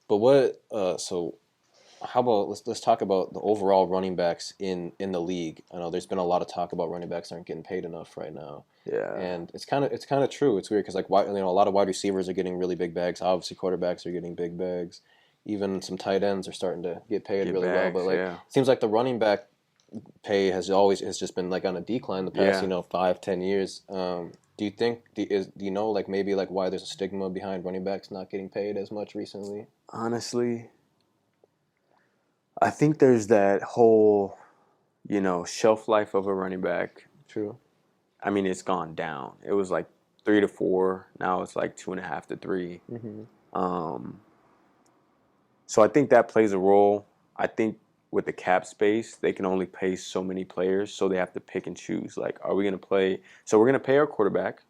But what? So how about let's talk about the overall running backs in the league. I know there's been a lot of talk about running backs aren't getting paid enough right now, Yeah. and it's kind of true. It's weird because like a lot of wide receivers are getting really big bags. Obviously, quarterbacks are getting big bags. Even some tight ends are starting to get paid Get really well. But bags. like, it Yeah. seems like the running back pay has just been like on a decline the past Yeah. 5-10 years. Do you think do you know like maybe like why there's a stigma behind running backs not getting paid as much recently? Honestly, I think there's that whole, shelf life of a running back. True. I mean, it's gone down. It was like 3 to 4. Now it's like 2.5 to 3. Mm-hmm. Um, so I think that plays a role. I think with the cap space, they can only pay so many players, so they have to pick and choose. Like, are we going to play? So we're going to pay our quarterback.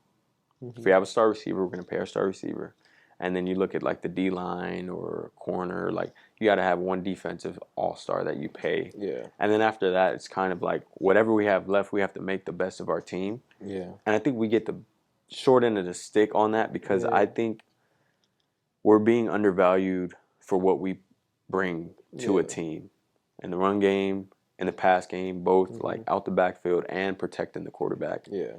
If Mm-hmm. we have a star receiver, we're going to pay our star receiver. And then you look at like the D line or corner, like you got to have one defensive all star that you pay. Yeah. And then after that, it's kind of like whatever we have left, we have to make the best of our team. Yeah. And I think we get the short end of the stick on that because I Yeah. think we're being undervalued for what we bring to a Yeah. team in the run game, in the pass game, both Mm-hmm. like out the backfield and protecting the quarterback. Yeah.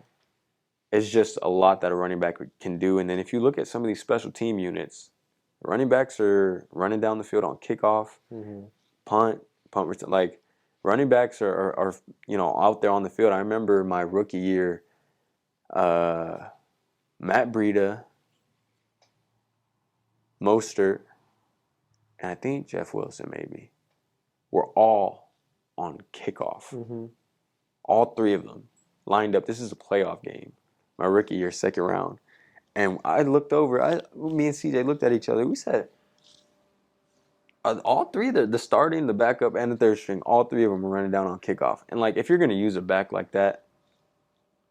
It's just a lot that a running back can do. And then if you look at some of these special team units, running backs are running down the field on kickoff, Mm-hmm. punt return. Like running backs are out there on the field. I remember my rookie year, uh, Matt Breida, Mostert, and I think Jeff Wilson maybe were all on kickoff. Mm-hmm. All three of them lined up. This is a playoff game. My rookie year, second round. And I looked over, me and CJ looked at each other. We said, are all three, the starting, the backup, and the third string, all three of them are running down on kickoff. And like, if you're going to use a back like that,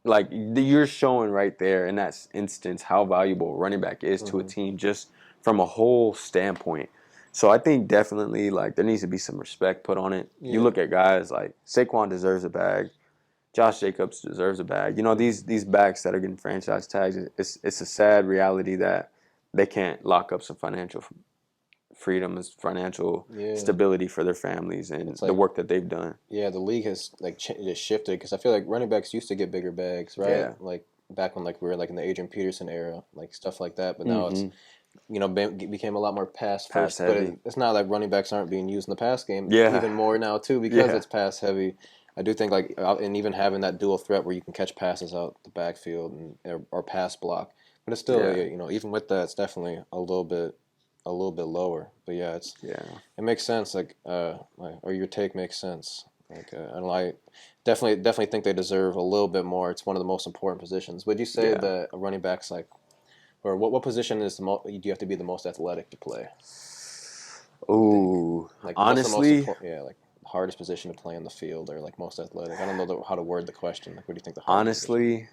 like you're showing right there in that instance how valuable a running back is to a Mm-hmm. team just from a whole standpoint. So I think definitely like there needs to be some respect put on it. You Yeah. look at guys like Saquon deserves a bag. Josh Jacobs deserves a bag. Mm-hmm. These backs that are getting franchise tags. It's a sad reality that they can't lock up some financial freedom, financial Yeah. stability for their families and It's the like work that they've done. yeah, the league has like just shifted because I feel like running backs used to get bigger bags, right? Yeah. Like back when like we were like in the Adrian Peterson era, like stuff like that. But now it's Mm-hmm. became a lot more pass Pass first. But heavy. it's not like running backs aren't being used in the pass game Yeah. even more now too because Yeah. it's pass heavy. I do think like and even having that dual threat where you can catch passes out the backfield or pass block, but it's still Yeah. even with that it's definitely a little bit lower. But yeah, Yeah. it makes sense. Or your take makes sense. And I definitely think they deserve a little bit more. It's one of the most important positions. Would you say Yeah. that a running back's like, or what position is the most? Do you have to be the most athletic to play? You think Ooh. like what's the most Honestly, important? Yeah, like hardest position to play in the field, or like most athletic. I don't know how to word the question. Like, what do you think the hardest position? honestly,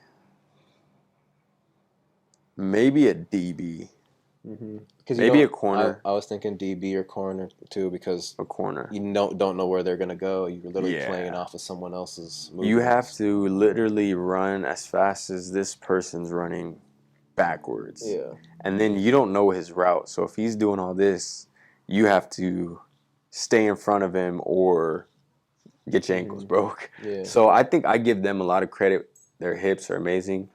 maybe a DB. Because Maybe a I corner. I was thinking DB or corner too because A corner. you don't know where they're gonna go. You're literally playing Yeah. off of someone else's You have movements. to literally run as fast as this person's running backwards. Yeah. And then you don't know his route. So if he's doing all this, you have to stay in front of him or get your ankles Hmm. broke. Yeah. So I think I give them a lot of credit. Their hips are amazing.